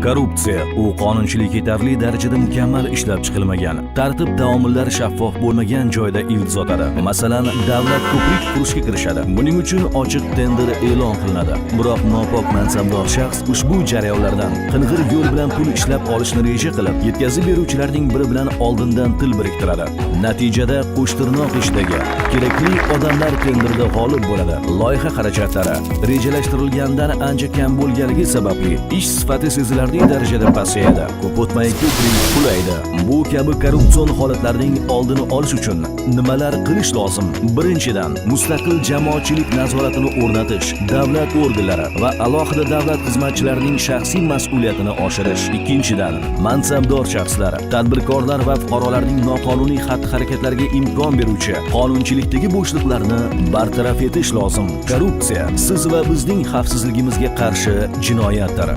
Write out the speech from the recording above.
Korrupsiya u qonunchilik yetarli darajada mukammal ishlab chiqilmagan, tartib taomillar shaffof bo'lmagan joyda ildiz otadi. Masalan, davlat ko'prik qurishga kirishadi. Buning uchun ochiq tender e'lon qilinadi. Biroq nopok mansabdor shaxs ushbu jarayonlardan qing'ir yo'l bilan pul ishlab olishni reja qilib, yetkazib beruvchilarning biri bilan oldindan til biriktiradi. Natijada qo'shtirnoq ishdagi kerakli odamlar tenderda g'olib bo'ladi. Loyiha xarajatlari rejalashtirilgandan ancha kam bo'lganligi sababli ish sifati sezilarli darajada pasayadi. Ko'p o'tmay ko'prik qulaydi. Bu kabi korrupsion holatlarning oldini olish uchun nimalar qilish lozim? Birinchidan, mustaqil jamoatchilik nazoratini o'rnatish, davlat organlari va alohida davlat xizmatchilarining shaxsiy mas'uliyatini oshirish. Ikkinchidan, mansabdor shaxslar, tadbirkorlar va fuqarolarning noqonuniy xatti-harakatlariga imkon beruvchi qonunchilikdagi bo'shliqlarni bartaraf etish lozim. Korrupsiya siz va bizning xavfsizligimizga qarshi jinoyatdir.